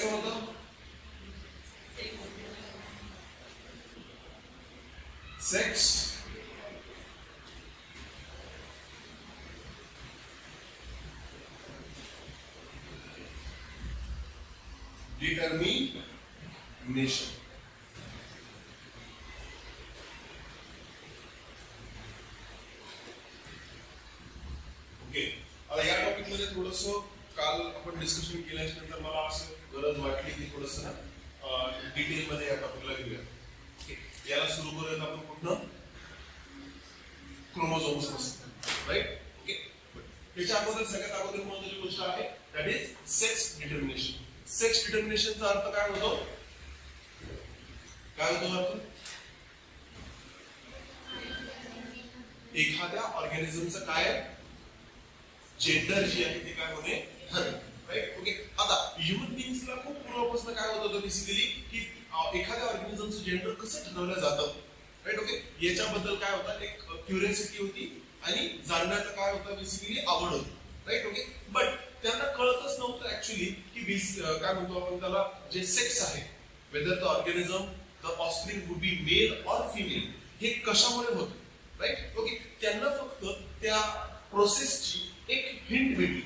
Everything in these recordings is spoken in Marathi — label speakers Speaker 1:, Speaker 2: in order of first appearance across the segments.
Speaker 1: करायचं होतं? Sex determination. ओके, आता या टॉपिक मध्ये थोडस काल आपण डिस्कशन केल्याच्या नंतर मला असं गरज वाटली की थोडस ना डिटेल मध्ये या टॉपिकला घेऊया. याला सुरू करूयात आपण कुठनं? क्रोमोझोम्स पासून, राईट? ओके, त्याच्या अगोदर सगळ्यात अगोदर महत्त्वाची गोष्ट आहे that is sex determination. Sex डिटर्मिनेशनचा अर्थ काय होतो? काय होतो अर्थ? एखाद्या ऑर्गॅनिझमचं काय जेंडर जे आहे ते काय होणे ठरवणे, राईट? ओके, आता ह्युमन बीइंग्सला खूप पूर्वापासून काय होत होतं बेसिकली की एखाद्या ऑर्गॅनिझमचं जेंडर कसं ठरवलं जातं, राईट? ओके, याच्याबद्दल काय होतं? एक क्युरियोसिटी होती आणि जाणण्याचं काय होतं बेसिकली आवड होती, राईट? ओके, बट त्यांना कळतच नव्हतं ऍक्च्युअली की काय म्हणतो आपण त्याला, जे सेक्स आहे, whether the organism the offspring would be male or female, हे कशामुळे होतं, राईट? ओके, त्यांना फक्त त्या प्रोसेसची एक हिंट भेटली.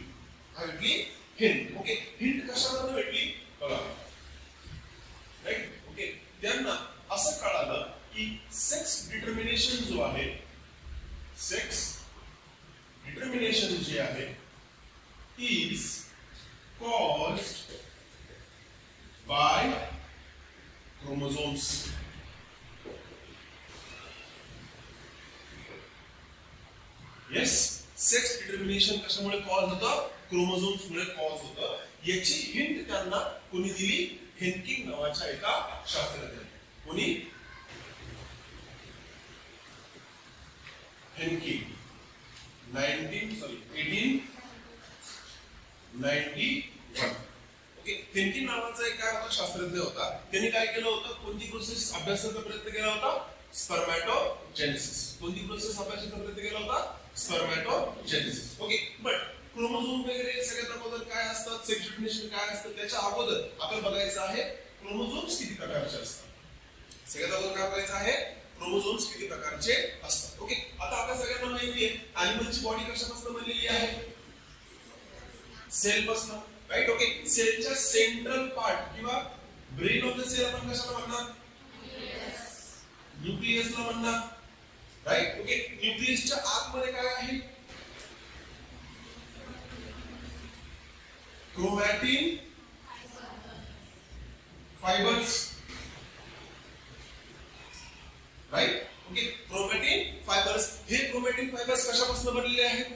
Speaker 1: काय भेटली? हिंट. ओके, हिंट कशामधून भेटली बघा, राईट? ओके, त्यांना असं कळालं की सेक्स डिटर्मिनेशन जो आहे, सेक्स डिटर्मिनेशन जे आहे is caused by chromosomes. Yes, sex determination कशामुळे कॉज होतं? क्रोमोझोम्स मुळे कॉज होतं. याची हिंट त्यांना कोणी दिली? हेनकिंग नावाच्या एका शास्त्रज्ञाने. कोणी? हेनकिंग. 1891. ओके, हेनकिंग नावाचा एक काय होता शास्त्रज्ञ होता. त्यांनी काय केलं होतं? कोणती प्रोसेस अभ्यासाचा प्रयत्न केला होता? स्पर्मॅटोजेनेसिस. कोणती प्रोसेस अभ्यासाचा प्रयत्न केला होता? स्पर्मॅटोजेनेसिस. ओके, बट क्रोमोझोम वगैरे सगळ्यात अगोदर काय असतात, सेक्स डिटर्मिनेशन काय असतं, त्याच्या अगोदर आपल्याला बघायचं आहे क्रोमोझोम्स किती प्रकारचे असतात. सगळ्यात अगोदर काय बघायचं आहे? क्रोमोझोम्स किती प्रकारचे असतात. ओके, आता आपल्या सगळ्यांना माहिती आहे ॲनिमलची बॉडी कशापासून बनलेली आहे? सेल पासून, राईट? ओके, सेलच्या सेंट्रल पार्ट किंवा ब्रेन ऑफ द सेल आपण कशाला म्हणणार? न्यूक्लियसला म्हणणार, राईट? ओके, न्यूक्लियसच्या आतमध्ये काय आहे? Chromatin fibres, right? Okay, chromatin fibres. हे क्रोमॅटिन फायबर्स कशापासून बनलेले आहेत?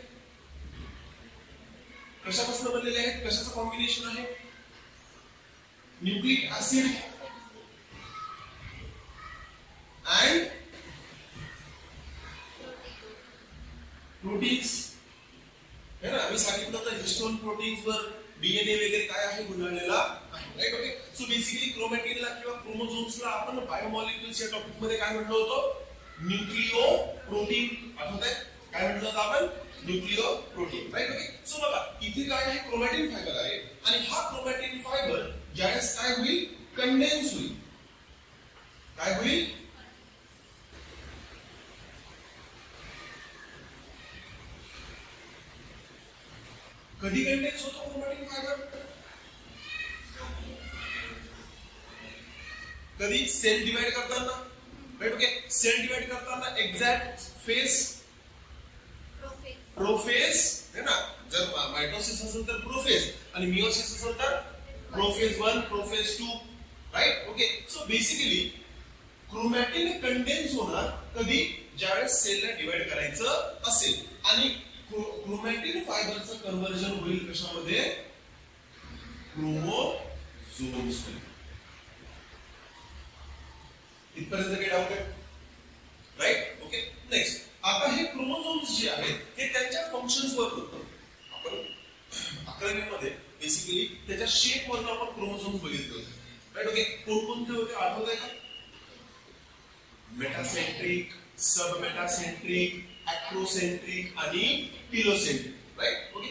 Speaker 1: कशापासून बनलेले आहेत? कशाचं कॉम्बिनेशन आहे? न्यूक्लिक ऍसिड अँड प्रोटीन्स, है ना? मी सांगितलं होतं हिस्टोन प्रोटीन्स वर डीएनए वगैरे काय आहे गुंडाळलेला आहे, राईट? ओके, सो बेसिकली क्रोमॅटिनला किंवा क्रोमोझोम्सला आपण बायोमॉलिक्युल्स या टॉपिक मध्ये काय म्हटलं होतं? Nucleoprotein. आठवत आहे काय म्हटलं होतं आपण? Nucleoprotein, right? Okay, so बघा इथे काय आहे? क्रोमॅटिन फायबर आहे आणि हा क्रोमॅटिन फायबर ज्यावेळेस काय होईल? कंडेन्स होईल. काय होईल? कधी कंडेन्स होतो क्रोमॅटिन फायबर? कधी? सेल डिवाइड करताना, राईट? ओके, सेल डिवाइड करताना एक्झॅक्ट फेज प्रोफेज, है ना? जर मायटोसिस असेल तर प्रोफेज आणि मियोसिस असेल तर prophase 1, prophase 2, right? Okay, so basically chromatin condense होणार कधी? ज्यावेळेस सेलला डिवाइड करायचं असेल आणि क्रोमॅटिन फायबरचं कन्व्हर्जन होईल कशामध्ये? क्रोमोझोम्स मध्ये. इथपर्यंत काही डाऊट आहे? राईट? Okay, next. आता हे क्रोमोझोम्स जे आहेत हे त्यांच्या फंक्शन्स वर होतं. आपण 11वी मध्ये बेसिकली त्याच्या शेप वरून आपण क्रोमोझोम्स बघितले होते, राईट? ओके, कोणकोणते होते आठवत आहे का? मेटासेंट्रिक, सब मेटासेंट्रिक, ऍक्रोसेंट्रिक आणि टिलोसेंट्रिक, राईट? ओके,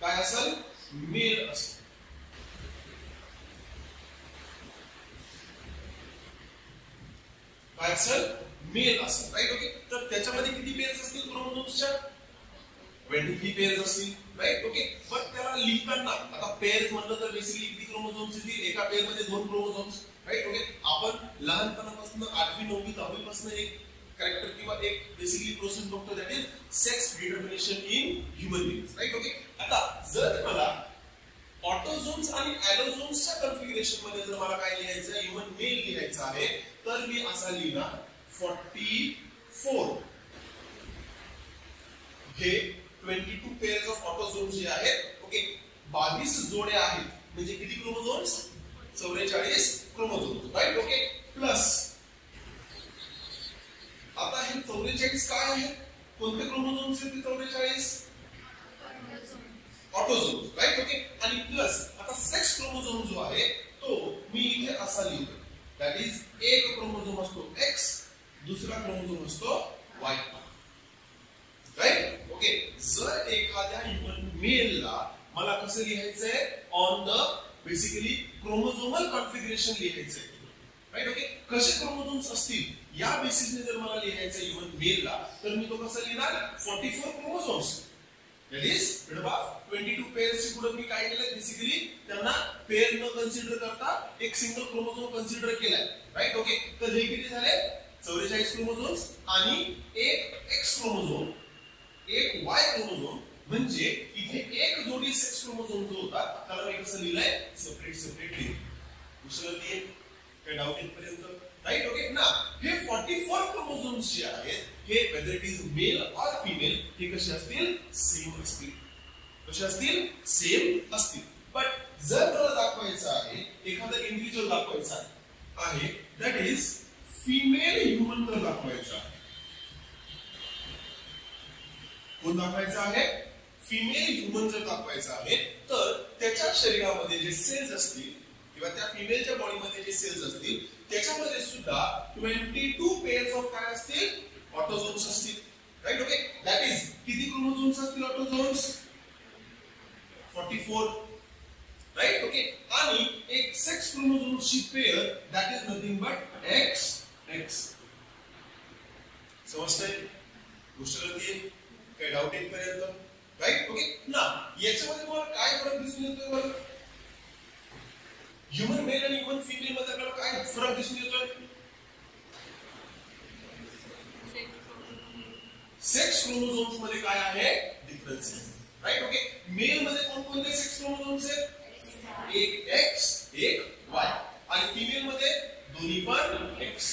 Speaker 1: काय असेल मेल असेल. काय असेल मेल असेल. राईट. ओके. तर त्याच्यामध्ये किती पेअर्स असतील क्रोमोझोम्सच्या 23 पेअर्स असतील. राईट. ओके. पण त्याला लिहिताना आता पेअर्स म्हटलं तर बेसिकली किती क्रोमोझोम्स येतील एका पेअर मध्ये 2 क्रोमोझोम्स. राईट. ओके. आपण लहानपणापासून 8वी 9वी 10वी पासून एक कॅरेक्टर किंवा एक बेसिकली प्रोसेस बघतो that is sex determination in human beings. Right. Okay. आता जर मला ऑटोझोम्स आणि ॲलोझोम्सच्या कॉन्फिगरेशन मध्ये जर मला काय लिहायचं आहे ह्यूमन मेल लिहायचं आहे तर मी असा लिहिणार 44. हे 22 पेअर्स ऑफ ऑटोझोम्स जे आहेत. ओके. 22 जोड्या आहेत म्हणजे किती chromosomes 44 chromosomes. Right. Okay. Plus आता हे 44 काय आहे कोणते क्रोमोझोम्स आहेत ते 44 ऑटोझोम्स. राईट. ओके. आणि प्लस आता सेक्स क्रोमोझोम जो आहे तो मी इथे असा लिहितो दॅट इज एक क्रोमोझोम असतो X दुसरा क्रोमोझोम असतो Y. राईट. ओके. जर एखाद्या ह्यूमन मेलला मला कसं लिहायचंय on the basically chromosomal configuration लिहायचंय. राईट. ओके. कसे क्रोमोझोम्स असतील या बेसिसने जर मला लिहायचं ह्यूमन मेलला तर मी तो कसा लिहिणार 44 क्रोमोझोम्स that is 22 पेअर्स ची पुढे मी काय केलं बेसिकली त्यांना पेअर न कन्सिडर करता एक सिंगल क्रोमोझोम कन्सिडर केलाय. राईट. ओके. तर हे किती झाले 44 क्रोमोझोम्स आणि एक X क्रोमोझोम एक Y क्रोमोझोम म्हणजे इथे एक जोडी सेक्स क्रोमोझोम जो होता त्याला मी कसं लिहिलंय सेपरेटली. दुसरं काय डाऊट इथपर्यंत. राईट. ओके. ना हे 44 क्रोमोझोम्स जे आहेत हे whether it is male or female हे कसे असतील सेम असतील. कसे असतील सेम असतील. बट जर त्याला दाखवायचं आहे एखादा इंडिव्हिज्युअल दाखवायचा आहे दॅट इज फिमेल ह्यूमन जर दाखवायचा आहे कोण दाखवायचा आहे फिमेल ह्यूमन जर दाखवायचा आहे तर त्याच्या शरीरामध्ये जे सेल्स असतील किंवा त्या फिमेलच्या बॉडीमध्ये जे सेल्स असतील त्याच्यामध्ये सुद्धा 22 पेअर्स ऑफ काय असतील ऑटोझोम्स असतील. राईट. ओके. दॅट इज किती क्रोमोझोम्स असतील ऑटोझोम्स 44. राईट. ओके. आणि एक सेक्स क्रोमोझोम्सची pair that is nothing but X. समजतंय गोष्ट कळते काय डाऊट येईपर्यंत. राईट. ओके. ना याच्यामध्ये मला काय फरक दिसून येतोय बरं ह्यूमन मेल आणि ह्यूमन फिमेल मध्ये आपल्याला काय फरक दिसून येतोय सेक्स क्रोमोझोम्स मध्ये काय आहे डिफरन्स. राईट. ओके. मेल मध्ये कोणकोणते सेक्स क्रोमोझोम्स आहेत एक X एक Y आणि फिमेल मध्ये दोन्ही पण X.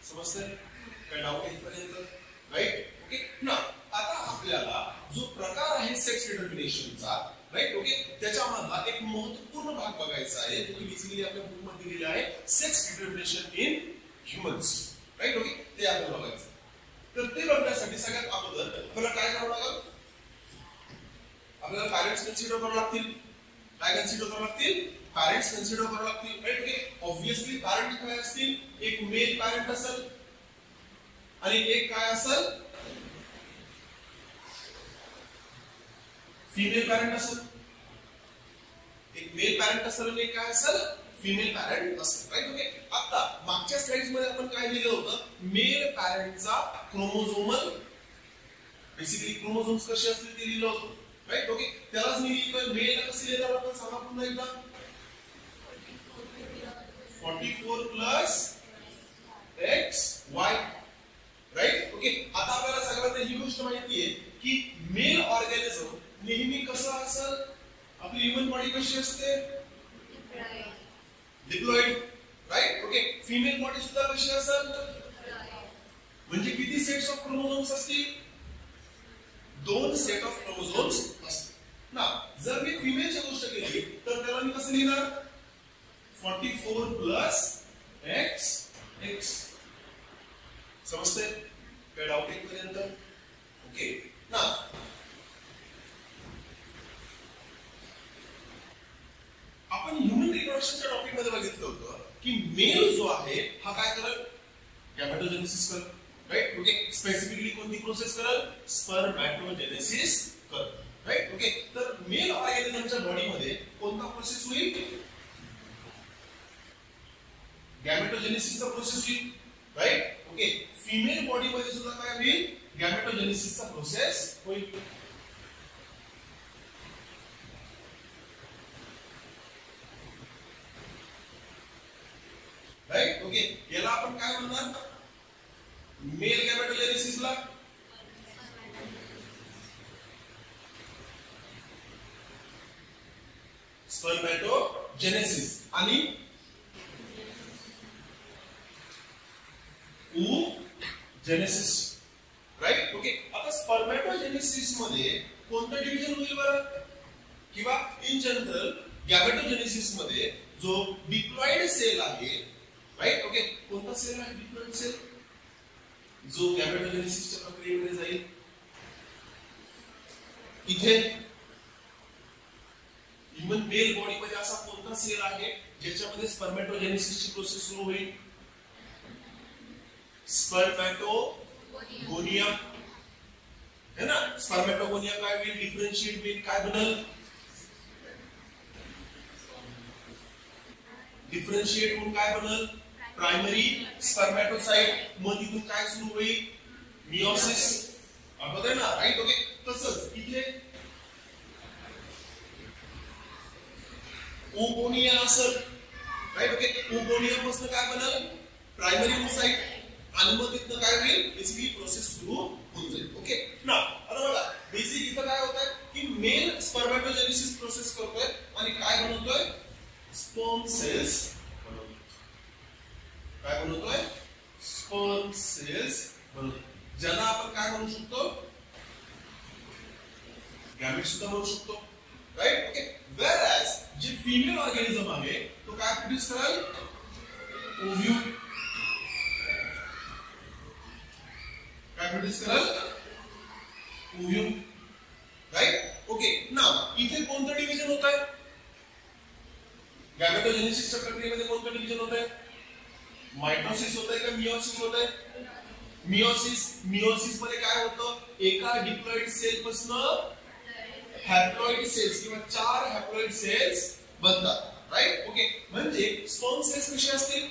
Speaker 1: समजतंय काय डाऊट येईपर्यंत. राईट. ओके. ना आता आपल्याला जो प्रकार आहे सेक्स डिटर्मिनेशनचा राईट. ओके. त्याच्यामधला एक महत्त्वपूर्ण भाग बघायचा आहे जो की बेसिकली आपल्या बुक मध्ये दिलेला आहे sex determination in humans. Right. Okay. ते आपल्याला बघायचं. तर ते बघण्यासाठी सगळ्यात अगोदर आपल्याला काय करावं लागेल आपल्याला पॅरेंट्स कन्सिडर करावं लागतील. काय कन्सिडर करावं लागतील पॅरेंट्स कन्सिडर करावं लागतील. राईट. ओके. ऑब्विसली पॅरेंट काय असतील एक मेल पॅरेंट असेल आणि एक काय असेल फिमेल पॅरेंट असेल. एक मेल पॅरेंट असेल आणि एक काय असेल फिमेल पॅरेंट असेल. राईट. ओके. आता मागच्या स्लाइड्स मध्ये आपण काय लिहिलं होतं मेल पॅरेंटचा क्रोमोझोमल बेसिकली क्रोमोझोम्स कसे असतील ते लिहिलं होतं. राईट. ओके. त्यालाच मी लिहितोय मेल कसं लिहिलं आपण सांगा पुन्हा एकदा 44 plus X Y. Right. Okay. आता आपल्याला सगळ्यांना ही गोष्ट माहिती आहे की मेल ऑर्गॅनिझम नेहमी कसं असेल आपली ह्यूमन बॉडी कशी असते diploid. Right. Okay. Female body सुद्धा कशी असेल म्हणजे किती सेट्स ऑफ क्रोमोझोम्स असतील 2 सेट ऑफ क्रोमोझोम्स असतील. ना जर मी फिमेलची गोष्ट केली तर त्याला मी कसं लिहिणार 44 प्लस X. समजतंय काय डाऊट येईपर्यंत. ओके. ना आपण ह्यूमन रिप्रोडक्शनच्या टॉपिक मध्ये बघितलं होतं की मेल जो आहे हा काय करेल गॅमेटोजेनेसिस करेल. राईट. ओके. स्पेसिफिकली कोणती प्रोसेस करेल स्पर्मॅटोजेनेसिस करेल. राईट. ओके, तर मेल ऑर्गॅनिझमच्या बॉडीमध्ये कोणता प्रोसेस होईल? गॅमेटोजेनेसिसचा प्रोसेस होईल. राईट. ओके, फिमेल बॉडीमध्ये सुद्धा काय होईल? गॅमेटोजेनेसिसचा प्रोसेस होईल. राईट. ओके, याला आपण काय म्हणणार? मेल गॅमेटोजेनेसिसला स्पर्मॅटोजेनेसिस आणि oogenesis. राईट. ओके, आता स्पर्मॅटोजेनेसिस मध्ये कोणतं डिव्हिजन होईल बरं? किंवा इन जनरल गॅमेटोजेनेसिस मध्ये जो डिप्लॉइड सेल आहे, राईट. ओके, कोणता सेल आहे डिप्लॉइड सेल? जो गॅमेटोजेनेसिसच्या प्रक्रियेमध्ये जाईल. इथे ह्यूमन मेल बॉडी मध्ये असा कोणता सेल आहे ज्याच्यामध्ये स्पर्मॅटोजेनेसिसची प्रोसेस सुरू होईल? स्पर्मॅटोगोनिया है ना. स्पर्मॅटोगोनिया काय होईल? डिफरन्शिएट होईल. काय बनल? डिफरन्शिएट होऊन काय बनल? Primary spermatocyte. मग तिथून काय सुरू होईल? मियोसिस. आठवतंय ना. राईट. ओके, तसंच इथे ओगोनिया असेल. राईट. ओके, ओगोनिया पासून काय बनल? Primary oocyte. आणि मग तिथं काय होईल? याची प्रोसेस सुरू होऊन जाईल. ओके ना. आता बघा, बेसिक इथं काय होत आहे की मेल स्पर्मॅटोजेनेसिस प्रोसेस करतोय आणि काय बनवतोय? स्पर्म सेल्स बनवतोय. काय बनवतोय? स्पर्म सेल्स बनवतोय, ज्याला आपण काय म्हणू शकतो? गॅमेट सुद्धा म्हणू शकतो. राईट. ओके, वेअरएज जे फिमेल ऑर्गॅनिझम आहे तो काय प्रोड्यूस करेल? ओव्ह्यूम. काय प्रोड्यूस करेल? ओव्ह्यूम. राईट. ओके, नाउ इथे कोणतं डिव्हिजन होत आहे? गॅमेटोजेनेसिसच्या प्रक्रियेमध्ये कोणतं डिव्हिजन होत आहे? मायटोसिस होत आहे का मियोसिस होत आहे? मियोसिस. मियोसिस मध्ये काय होतं? एका डिप्लॉइड सेल पासून हॅप्लॉइड सेल्स किंवा 4 हॅप्लॉइड सेल्स बनतात. राईट. ओके, म्हणजे स्पर्म सेल्स कसे असतील?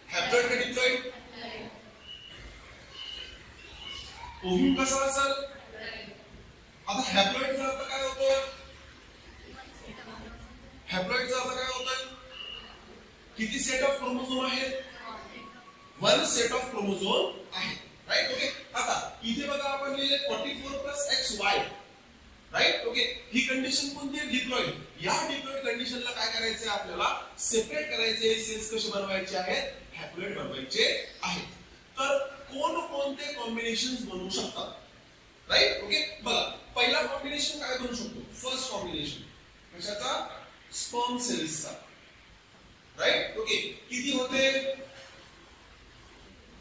Speaker 1: हॅप्लॉइड का डिप्लॉइड? ओव्ह्यूम कसा असेल? आता हॅप्लॉइडचा अर्थ काय होतो? हॅप्लॉइडचा अर्थ काय होतो? किती सेट ऑफ क्रोमोझोम आहेत? 1 सेट ऑफ क्रोमोझोम आहे. राईट. ओके, आता इथे बघा आपण लिहिले 44 + XY. राईट. ओके, ही कंडिशन कोणती आहे? डिप्लॉइड. या डिप्लॉइड कंडिशनला काय करायचंय? आपल्याला सेपरेट करायचे. सेल्स कसे बनवायचे आहेत? हॅप्लॉइड बनवायचे आहेत. तर कोणते कॉम्बिनेशन्स बनवू शकतात? राईट. ओके, बघा, पहिला कॉम्बिनेशन काय बनवू शकतो? फर्स्ट कॉम्बिनेशन कशाचा? स्पर्म सेल्सचा. राईट. ओके, किती होते?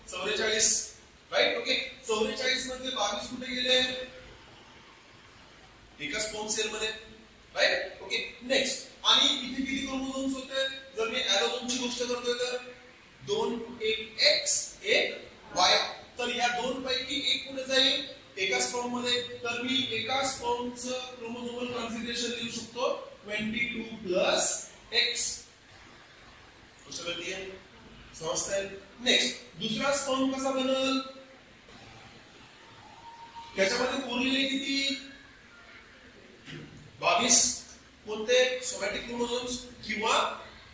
Speaker 1: 44. राईट. ओके, 44 मध्ये 22 कुठे गेले? एका स्पर्म सेल मध्ये. राईट. Okay, next. आणि इथे किती क्रोमोझोम्स होते? जर मी ॲलोझोमची गोष्ट करतोय तर 2, एक X, एक Y. तर या दोन पैकी एक कुठे जाईल? एका स्पर्म मध्ये. तर मी एका स्पर्मचं क्रोमोझोमल कॉन्फिगरेशन लिहू शकतो 22 + X. समजतंय? नेक्स्ट, दुसरा स्पर्म कसा बनल? त्याच्यामध्ये उरलेले किती? 22. कोणते? सोमॅटिक क्रोमोझोम्स किंवा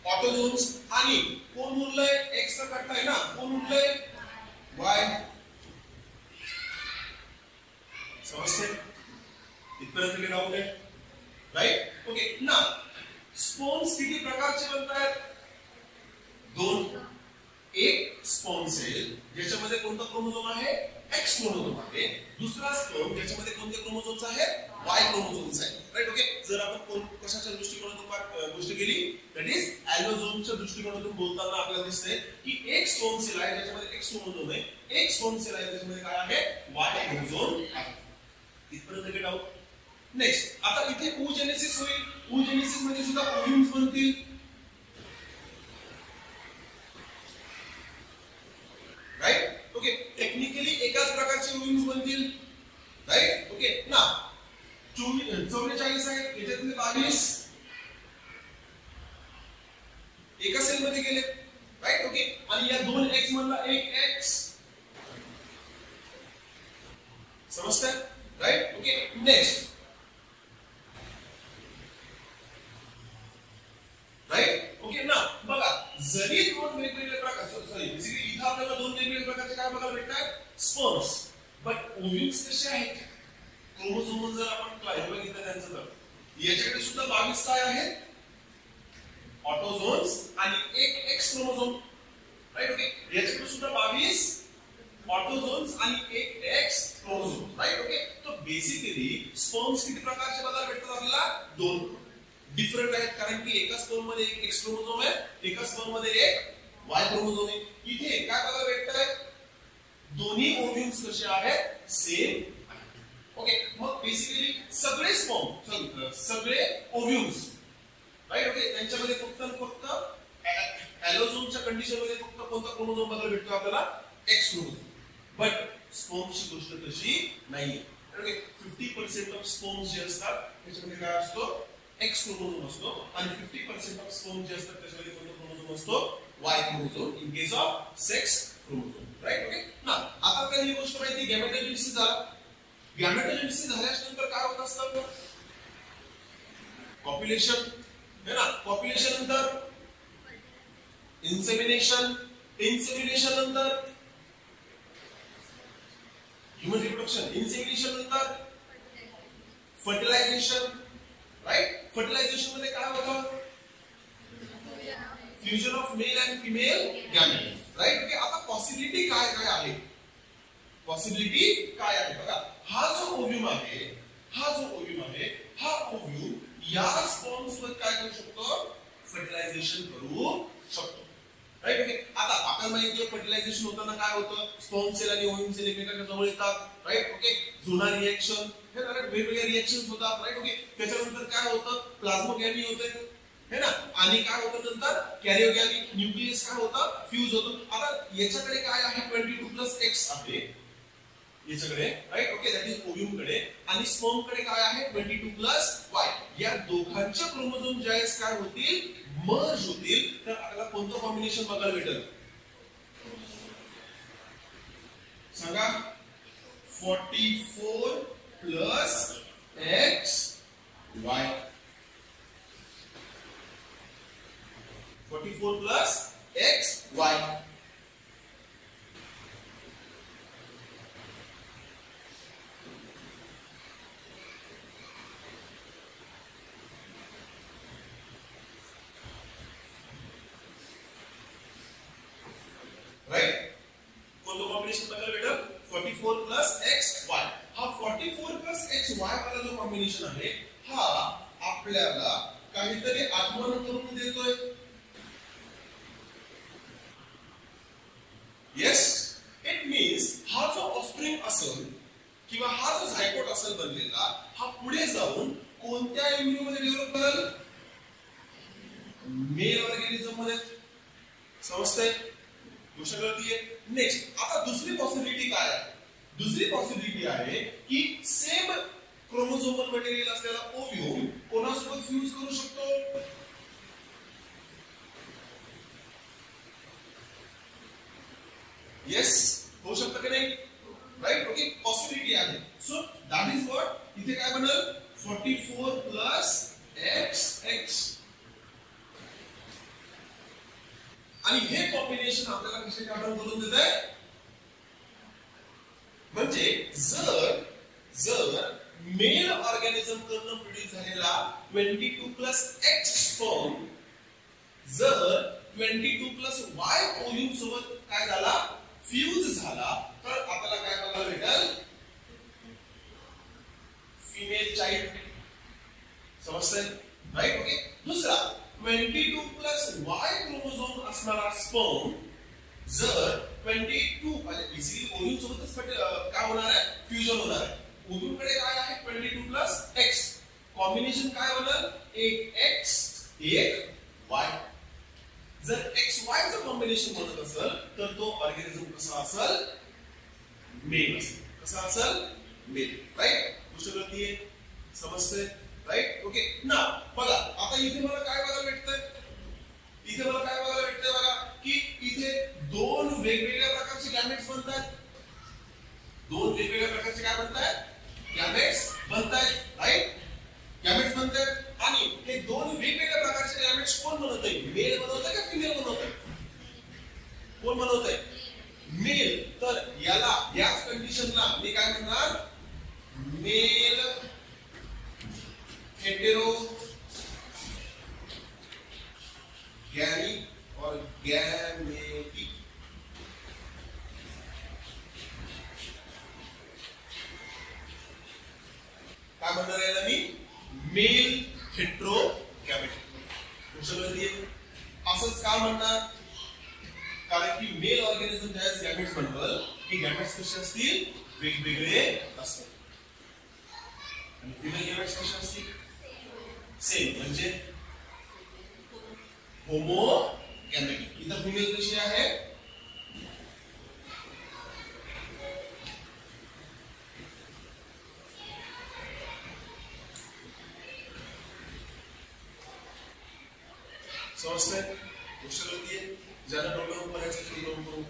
Speaker 1: ऑटोझोम्स. आणि कोण उरलंय? X चा कट्टा आहे ना. कोण उरलंय? Y. समजते? इथपर्यंत काही डाऊट आहे? राईट. ओके, ना स्पर्म्स किती प्रकारचे बनतात? 2. एक स्पर्म सेल ज्याच्यामध्ये कोणता क्रोमोझोम आहे? X क्रोमोझोम आहे. दुसरा स्पर्म ज्याच्यामध्ये कोणते क्रोमोझोम्स आहेत? Y क्रोमोझोम्स आहेत. राईट. ओके, जर आपण कशाच्या दृष्टिकोनातून गोष्ट केली, दॅट इज ॲलोझोमच्या दृष्टिकोनातून बोलताना आपल्याला दिसतंय की एक स्पर्म सेल आहे ज्याच्यामध्ये X क्रोमोझोम आहे, एक स्पर्म सेल आहे ज्याच्यामध्ये काय आहे? Y क्रोमोझोम आहे. इथपर्यंत काही डाऊट? नेक्स्ट, आता इथे oogenesis होईल. oogenesis मध्ये सुद्धा ओव्ह्यूम्स बनतील. राईट. ओके, टेक्निकली एकाच प्रकारचे ओव्ह्यूम्स बनतील. राईट. ओके, ना 24 आहेत याच्यातले 22 एका सेल मध्ये गेले, राईट. ओके, आणि या 2x मधला एक x, समजतंय, right. Okay, next, right. Okay ना, बघा जरी दोन वेगवेगळे प्रकार, सॉरी बेसिकली इथं आपल्याला दोन वेगवेगळ्या प्रकारचे काय बघायला भेटतात, स्पर्म्स. बट ओव्ह्यूल्स कसे आहेत, क्रोमोझोम जर आपण हे बघितलं त्यांचं तर याच्याकडे सुद्धा 22 काय आहेत, ऑटोझोम्स आणि एक एक्स क्रोमोझोम, राईट. ओके, याच्याकडे सुद्धा 22 ऑटोझोम्स आणि एक एक्स क्रोमोझोम, राईट. ओके, तो बेसिकली स्पर्म्स किती प्रकारचे बघायला भेटतात आपल्याला, दोन डिफरंट आहेत, कारण की एका स्पर्म मध्ये एक एक्स क्रोमोझोम आहे, एका स्पर्म मध्ये एक वाय क्रोमोझोम आहे. इथे काय बघायला भेटतंय, दोन्ही ओव्ह्यूल्स कसे आहेत, सेम. ओके, मग बेसिकली सगळे स्पर्म, सगळे ओव्ह्यूल्स, राईट. ओके, त्यांच्यामध्ये फक्त ॲलोझोमच्या कंडिशन मध्ये फक्त कोणता क्रोमोझोम बघायला भेटतो आपल्याला, एक्स क्रोमोझोम. बट स्पर्मची गोष्ट तशी नाहीये. ओके, 50% ऑफ स्पर्म्स जे असतात त्याच्यामध्ये काय असतो, एक्स क्रोमोझोम असतो, आणि 50% ऑफ स्पर्म जे असतात त्याच्यामध्ये कोणता क्रोमोझोम असतो, Y chromosome in case of sex chromosome, right. Okay ना, आता आपल्याला ही गोष्ट माहिती, गॅमेटोजेनेसिस झाला. गॅमेटोजेनेसिस झाल्यानंतर काय होत असतं, कॉप्युलेशन, है ना. कॉप्युलेशन नंतर इन्सेमिनेशन, इन्सेमिनेशन नंतर ह्यूमन रिप्रोडक्शन, इन्सेमिनेशन नंतर फर्टिलायझेशन, राईट. फर्टिलायझेशन मध्ये काय होतं, fusion of male and female gamete, right. Okay, आता पॉसिबिलिटी काय काय आहे, पॉसिबिलिटी काय आहे बघा. हा जो ओव्ह्यूम आहे, हा ओव्ह्यूम या स्पर्म्स वर काय करू शकतो, फर्टिलायझेशन करू शकतो, राईट. ओके, आता आपल्याला माहिती आहे फर्टिलायझेशन होताना काय होतं, स्पर्म सेल आणि ओव्ह्यूम सेल एकमेकांच्या जवळ येतात, राईट. ओके, जुना रिएक्शन, हे वेगवेगळे रिएक्शन्स होतात, राईट. ओके, त्याच्यानंतर काय होतं, प्लाझ्मोगॅमी होते, है ना, आणि काय होतं नंतर कॅरिओगॅमी, न्यूक्लियस काय होतं, फ्यूज होतं. आता याच्याकडे काय आहे, 22+X आहे याच्याकडे, राईट. ओके, दॅट इज ओव्ह्यूम कडे, आणि स्पर्म कडे काय आहे, 22+Y. या दोघांचे क्रोमोझोम ज्यावेळेस काय होतील, मर्ज होतील, तर आपल्याला कोणतं कॉम्बिनेशन बघायला भेटेल, सांगा, 44+XY, 44+XY. राईट, कोणतं कॉम्बिनेशन बघायला भेटेल, 44+XY. हा 44+XY वाला जो कॉम्बिनेशन आहे, हा आपल्याला काहीतरी आगमन करून देतोय. येस, इट मीन्स हा जो ऑफस्प्रिंग असेल किंवा हा जो झायगोट असेल बनलेला, हा पुढे जाऊन कोणत्या एम्ब्रियो मध्ये डेव्हलप करेल, मेल ऑर्गॅनिझम मध्ये. समजतंय, गोष्ट कळतीये. नेक्स्ट, आता दुसरी पॉसिबिलिटी काय आहे, दुसरी पॉसिबिलिटी आहे की सेम क्रोमोझोमल मटेरियल असलेला ओव्ह्यूम कोणासोबत फ्यूज करू शकतो, येस, होऊ शकतं की नाही, राईट. ओके, पॉसिबिलिटी आहे. सो दॅट इज व्हॉट, इथे काय बनेल, 44+XX. आणि हे कॉम्बिनेशन आपल्याला कसे आढळून करून देत आहे, म्हणजे जर मेल ऑर्गॅनिझम कडून प्रोड्यूस झालेला 22+X स्पर्म जर 22+Y ओव्ह्यूम सोबत काय झाला, फ्यूज झाला, तर आपल्याला काय बघायला भेटेल, फिमेल चाइल्ड. समजतंय, राईट. ओके, दुसरा 22+Y क्रोमोझोम असणारा स्पर्म जर 22 म्हणजे बेसिकली ओव्ह्यूम सोबतच काय होणार आहे, फ्युजन होणार आहे. ओव्ह्यूम कडे काय आहे, 22+X, कॉम्बिनेशन काय होणार, एक X एक Y. जर XY चं कॉम्बिनेशन बनत असेल तर तो ऑर्गॅनिझम कसा असेल, मेल असेल. कसा असेल, मेल, राईट. गोष्ट कळतीये, समजतंय, राईट. ओके ना बघा आता इथे मला काय बघायला भेटतंय, इथे मला काय बघायला भेटतंय बघा की इथे दोन वेगवेगळ्या प्रकारचे गॅमेट्स बनतात, दोन वेगवेगळ्या प्रकारचे काय बनतात, गॅमेट्स बनतात. राईट, गॅमेट्स बनतात आणि हे दोन वेगवेगळ्या प्रकारचे गॅमेट्स कोण बनवतंय, मेल बनवतंय का फिमेल बनवतंय, कोण बनवतंय, मेल. तर याला याच कंडिशनला मी काय म्हणणार, मेल हेटेरो गॅमिक और गॅमेटिक. काय म्हणणार याला मी, मेल हेटेरो गॅमेटिक. असंच का म्हणणार, कारण की मेल ऑर्गॅनिझम ज्यावेळेस गॅमेट्स बनवल की गॅमेट्स कसे असतील, वेगवेगळे असतात आणि फिमेल गॅमेट्स कसे असतील, सेम, म्हणजे होमोगॅमेटिक. इथं फिमेल कशी आहे, समजतंय, गोष्ट होती आहे. ज्याला डोक्यावर करायचं ते डोकं करू.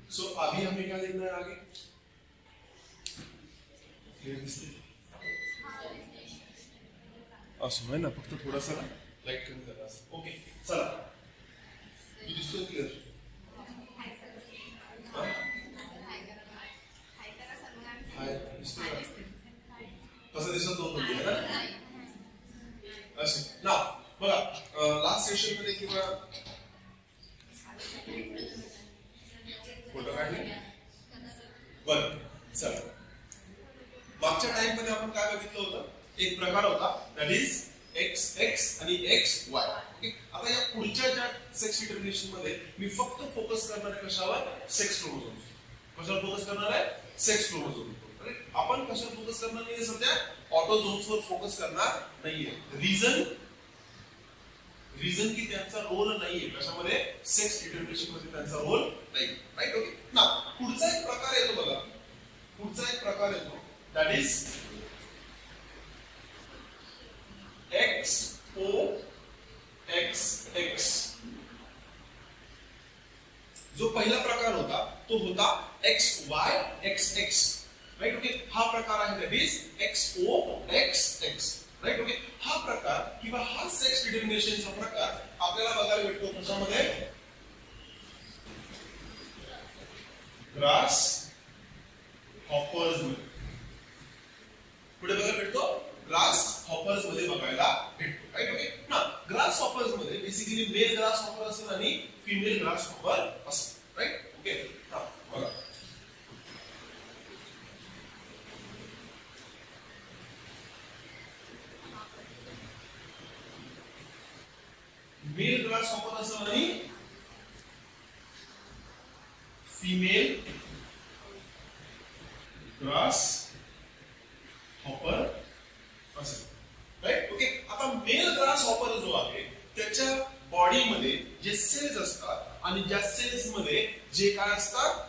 Speaker 1: सो अभी हमें क्या देखना है आगे, क्लियर दिसते असं आहे ना, फक्त थोडासा लाईट कमी झाला. ओके चला, दिसतोय क्लिअर, कसं दिसत नव्हतं ना असे ना. बघा लास्ट सेशन मध्ये किंवा फोटो काढले बरं. चला, मागच्या टाइम मध्ये आपण काय बघितलं होतं, एक प्रकार होता दॅट इज एक्स एक्स आणि एक्स वाय. आता या पुढच्या ज्या सेक्स डिटर्मिनेशन मध्ये मी फक्त फोकस करणार आहे कशावर, सेक्स क्रोमोझोम. कशावर फोकस करणार आहे, सेक्स क्रोमोझोम. आपण कशावर फोकस करणार नाहीये सध्या, ऑटोझोम्स वर फोकस करणार नाहीये. रिझन की त्यांचा रोल नाहीये कशामध्ये, सेक्स डिटर्मिनेशन मध्ये त्यांचा रोल नाही. राईट. ओके ना, पुढचा एक प्रकार येतो बघा, पुढचा एक प्रकार येतो that is X O X X. जो पहिला प्रकार होता तो होता X Y X X. Right. Okay, हा प्रकार आहे that is X O X X. Right. Okay, हा प्रकार किंवा हा सेक्स डिटर्मिनेशनचा प्रकार आपल्याला बघायला भेटतो कशामध्ये, ग्रास हॉपर्स मध्ये. पुढे बघायला भेटतो, ग्रास हॉपर्स मध्ये बघायला भेटतो. राईट. ओके ना, ग्रास हॉपर्स मध्ये बेसिकली मेल ग्रास हॉपर असतात आणि फिमेल ग्रास हॉपर असतात. राईट. ओके हा बघा, मेल ग्रास हॉपर असतात आणि फिमेल ग्रास हॉपर असतात. राईट. ओके, आता मेल ग्रास हॉपर जो आहे त्याच्या बॉडीमध्ये जे सेल्स असतात आणि ज्या सेल्स मध्ये जे काय असतात,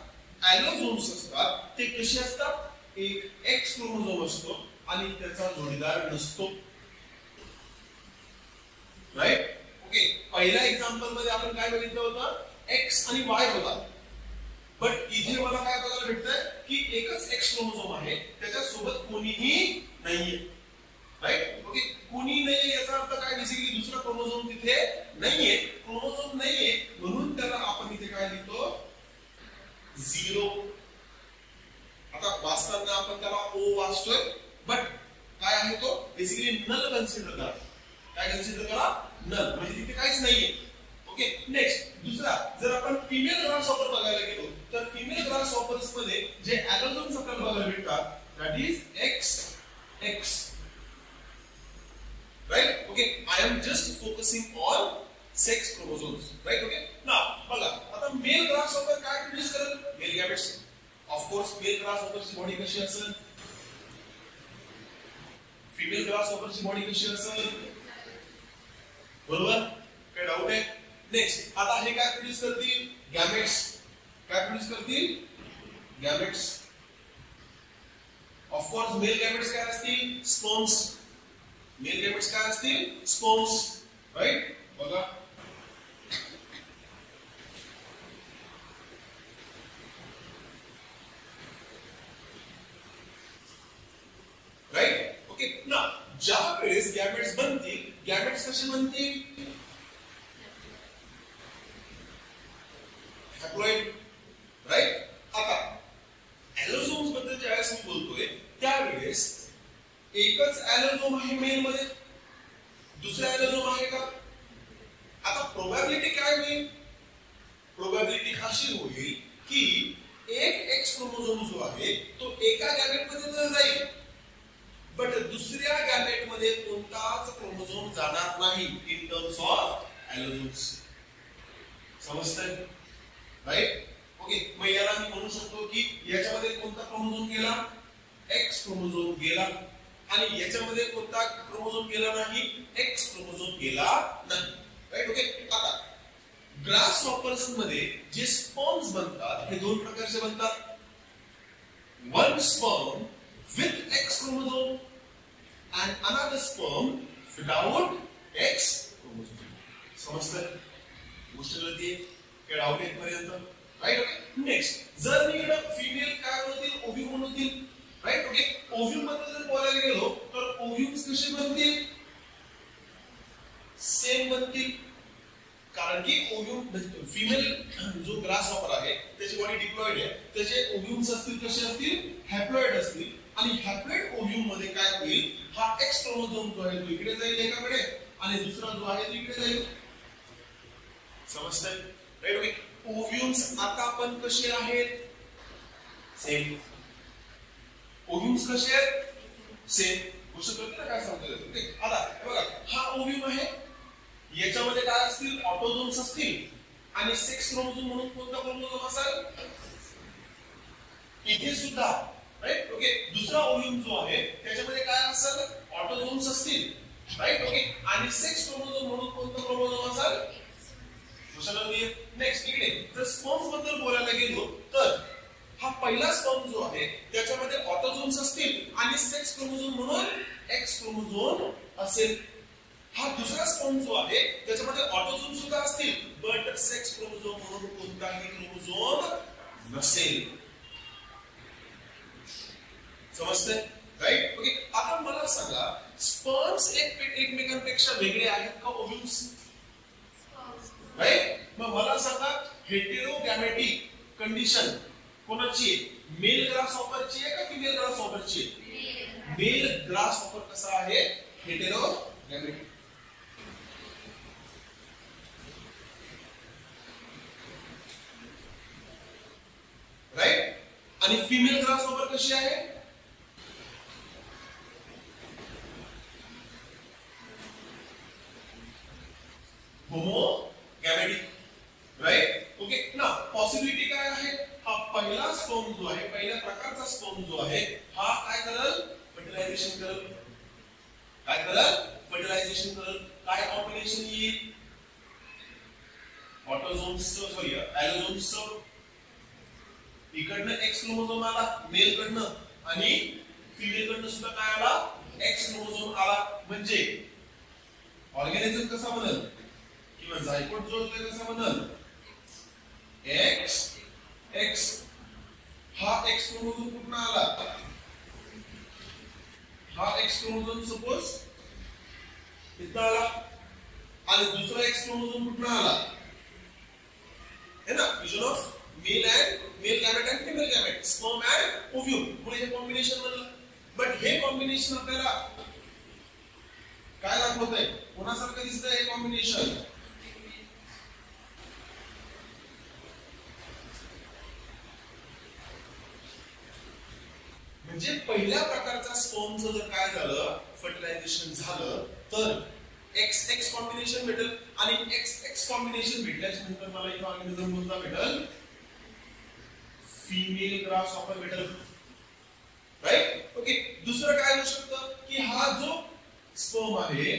Speaker 1: ॲलोझोम्स असतात, ते कसे असतात, एक एक्स क्रोमोझोम असतो आणि त्याचा जोडीदार नसतो. राईट. ओके, पहिल्या एक्झाम्पल मध्ये आपण काय बघितलं होतं, एक्स आणि वाय होता. बट इथे मला काय बघायला भेटतंय की एकच एक्स क्रोमोझोम आहे, त्याच्यासोबत कोणीही नाहीये. राईट. ओके, कोणी नाहीये याचा अर्थ काय, बेसिकली दुसरा क्रोमोझोम तिथे नाहीये. क्रोमोझोम नाहीये म्हणून त्याला आपण इथे काय लिहितो, झिरो. आता वाचताना आपण त्याला ओ वाचतोय, बट काय आहे तो, बेसिकली नल कन्सिडर करा. काय कन्सिडर करा, नल, म्हणजे तिथे काहीच नाहीये. ओके, नेक्स्ट दुसरा, जर आपण फिमेल ग्रास हॉपर बघायला गेलो तर फिमेल ग्रास हॉपर्स मध्ये जे ॲलोझोम्स आपल्याला बघायला भेटतात that is X X. Right. Okay, I am just focusing on sex chromosomes. Right. Okay ना, बघा आता मेल ग्रास हॉपर काय प्रोड्यूस करेल, male gametes. Of course male ग्रास हॉपरची बॉडी कशी असेल, फिमेल ग्रास हॉपरची बॉडी कशी असेल, बरोबर? काय डाऊट आहे? नेक्स्ट, आता हे काय प्रोड्यूस करतील? गॅमेट्स. काय प्रोड्यूस करतील? गॅमेट्स. ऑफकोर्स मेल गॅमेट्स काय असतील? स्पर्म्स. मेल गॅमेट्स काय असतील? स्पर्म्स. राईट? बघा, राईट? ओके ना, ज्या वेळेस गॅमेट्स बनतील, गॅमेट्स कसे बनतील? हॅप्लॉइड. राईट? आता ॲलोझोम्स बद्दल ज्यावेळेस मी बोलतोय त्यावेळेस एकच ॲलोझोम आहे मेल मध्ये, दुसरा ॲलोझोम आहे का? आता प्रोबॅबिलिटी काय होईल? प्रोबॅबिलिटी अशी होईल की एक एक्स क्रोमोझोम जो आहे तो एका गॅमेट मध्ये तर जाईल, बट दुसऱ्या गॅमेट मध्ये कोणताच क्रोमोझोम जाणार नाही इन टर्म्स ऑफ ॲलोझोम्स. समजतंय? राईट? ओके, मग याला मी म्हणू शकतो की याच्यामध्ये कोणता क्रोमोझोम गेला? एक्स क्रोमोझोम गेला, आणि याच्यामध्ये कोणता क्रोमोझोम गेला नाही? एक्स क्रोमोझोम गेला नाही. राईट? ओके, आता ग्रास हॉपर्स मध्ये जे स्पर्म्स बनतात हे दोन प्रकारचे बनतात. One sperm with x chromosome and another sperm without X chromosome. समजतंय? गोष्ट कळते? काय डाऊट आहे पर्यंत? राईट? ओके, नेक्स्ट, जर मी इकडे फिमेल काय बनवतील? ओव्ह्यूम बनवतील. राईट? ओके, ओव्ह्यूम बद्दल जर बोलायला गेलो तर ओव्ह्यूम्स कसे बनतील? सेम बनतील, कारण की ओव्ह्यूम फिमेल जो ग्रास हॉपर आहे त्याची बॉडी डिप्लॉइड आहे, त्याचे ओव्ह्यूम्स असतील कसे असतील? हॅप्लॉइड असतील, आणि हॅप्लॉइड ओव्ह्यूम मध्ये काय होईल? हा एक्स क्रोमोझोम जो आहे तो इकडे जाईल एकाकडे, आणि दुसरा जो आहे तो इकडे जाईल. समजतंय? राईट? ओके, ओव्ह्यूम्स आता पण कसे आहेत? सेम. ओव्ह्यूम्स कसे आहेत? सेम. गोष्ट कळते ना काय सांगतोय? आता बघा, हा ओव्ह्यूम आहे, याच्यामध्ये काय असतील? ऑटोझोम्स असतील, आणि सेक्स क्रोमोझोम म्हणून कोणता क्रोमोझोम असेल? इथे सुद्धा. राईट? ओके, दुसरा ओव्ह्यूम जो आहे त्याच्यामध्ये काय असेल? ऑटोझोम्स असतील. राईट? ओके, आणि सेक्स क्रोमोझोम म्हणून कोणता क्रोमोझोम असेल? नेक्स्ट, इकडे जर स्पर्म्स बद्दल बोलायला गेलो तर हा पहिला स्पर्म जो आहे त्याच्यामध्ये ऑटोझोम्स असतील, आणि सेक्स क्रोमोझोम म्हणून एक्स क्रोमोझोम असेल. हा दुसरा स्पर्म जो आहे त्याच्यामध्ये ऑटोझोम सुद्धा असतील, बट सेक्स क्रोमोझोम म्हणून कोणताही क्रोमोझोम नसेल. समजतंय? राईट? ओके, आता मला सांगा, स्पर्म्स एकमेकांपेक्षा वेगळे आहेत का ओव्ह्यूम्स? राईट? मग मला सांगा, हेटेरोगॅमेटिक कंडिशन कोणाची आहे? मेल ग्रास हॉपरची आहे का फिमेल ग्रास हॉपरची आहे? मेल ग्रास हॉपर कसा आहे? हेटेरोगॅमेटिक. राईट? आणि फिमेल ग्रास हॉपर कशी आहे? होमोगॅमेटिक. राईट? ओके ना, पॉसिबिलिटी काय आहे? हा पहिला स्पर्म जो आहे, पहिल्या प्रकारचा स्पर्म जो आहे, हा काय करेल? फर्टिलायझेशन करेल. काय करेल? फर्टिलायझेशन करेल. काय कॉम्बिनेशन येईल? Autosomes, sorry ॲलोझोम्स. इकडनं एक्स क्रोमोझोम आला मेल कडनं, आणि फिमेल कडनं सुद्धा काय आला? एक्स क्रोमोझोम आला. म्हणजे ऑर्गॅनिझम कसा बनल? किंवा झायगोट जो होतोय कसा बनल? X x. हा एक्स क्रोमोझोम कुठून आला? हा एक्स क्रोमोझोम सपोज इथं आला, आणि दुसरा एक्स क्रोमोझोम कुठून आला? है ना, vision of male gamete and female gamete, sperm and ovum. म्हणजे हे कॉम्बिनेशन बनलं. बट हे कॉम्बिनेशन आपल्याला काय दाखवतंय? कोणासारखं दिसतंय हे कॉम्बिनेशन? म्हणजे पहिल्या प्रकारचा स्पर्मचं जर काय झालं, फर्टिलायझेशन झालं, तर एक्स एक्स कॉम्बिनेशन भेटेल, आणि एक्स एक्स कॉम्बिनेशन भेटल्याच्या नंतर मला एक ऑर्गॅनिझम कोणता भेटेल? फिमेल ग्रास हॉपर भेटेल. राईट? ओके, दुसरं काय होऊ शकतं की हा जो स्पर्म आहे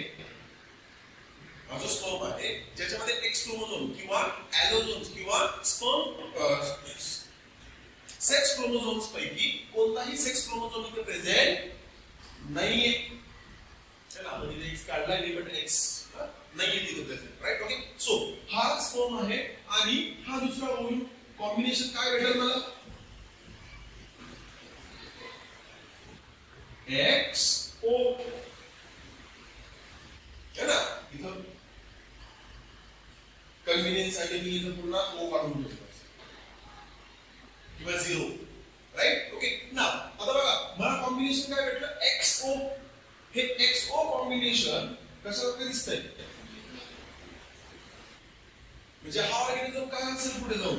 Speaker 1: हा जो स्पर्म आहे ज्याच्यामध्ये एक्स क्रोमोझोम किंवा ॲलोझोम्स किंवा स्पर्म सेक्स क्रोमोझोम्स पैकी कोणताही सेक्स क्रोमोझोम इथे प्रेझेंट नाहीये. चला आपण इथे एक्स काढलाय नाही पण एक्स नाहीये तिथे प्रेझेंट. राईट. ओके. सो हा स्पर्म आहे आणि हा दुसरा ओव्यूल. कॉम्बिनेशन काय भेटेल मला? एक्स ओ है ना. इथं कन्व्हिनियन्स साठी मी इथं पुन्हा ओ काढून ठेवतो किंवा 0. राईट. ओके. ना आता बघा मला कॉम्बिनेशन काय भेटलं? एक्स ओ. हे एक्स ओ कॉम्बिनेशन कशाप्रकारे दिसतंय म्हणजे हा ऑर्गॅनिझम काय असेल पुढे जाऊन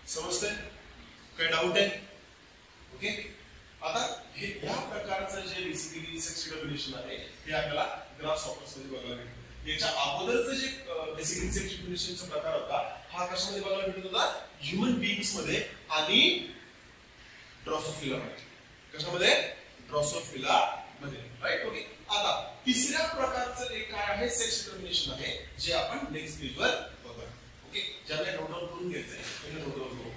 Speaker 1: समजतंय? काय डाऊट आहे? ओके. आता हे या प्रकारचं जे बेसिकली सेक्स रिकॉग्निशन आहे हे आपल्याला ग्रासहॉपर्स मध्ये बघायला भेटतं. याच्या अगोदरचं जे बेसिकली सेक्स रिकॉग्निशनचा प्रकार होता हा कशामध्ये बघायला भेटत होता? ह्युमन बीइंग्स मध्ये आणि ड्रॉसोफिला मध्ये. कशामध्ये? ड्रॉसोफिला मध्ये. राईट. ओके. आता तिसऱ्या प्रकारचं एक काय आहे? सेक्स रिकॉग्निशन आहे जे आपण नेक्स्ट पेजवर बघूया. ओके. ज्याला नोट डाऊन करून घ्यायचंय त्यांना नोट डाऊन करू.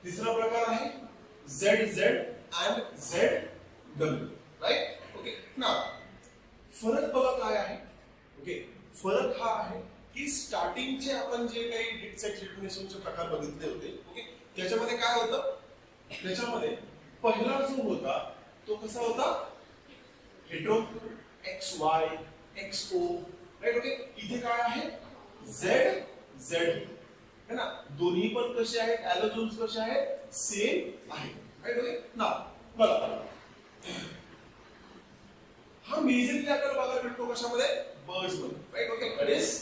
Speaker 1: तिसरा प्रकार आहे ZZ and ZW. Right. Okay. Now फरक बघा काय आहे. ओके. फरक हा आहे की स्टार्टिंगचे आपण जे काही सेक्स रिकॉग्निशनचे प्रकार बघितले होते ओके त्याच्यामध्ये काय होतं? त्याच्यामध्ये पहिला जो होता तो कसा होता? Hetero XY XO. Right. Okay. इथे काय आहे? ZZ है ना. दोन्ही पण कसे आहेत? ॲलोझोम्स कसे आहेत? सेम आहे. राईट. ओके. नाउ बघा हा मेजरली आपल्याला बघायला भेटतो कशामध्ये? बर्ड्स मध्ये. Right. Okay. That is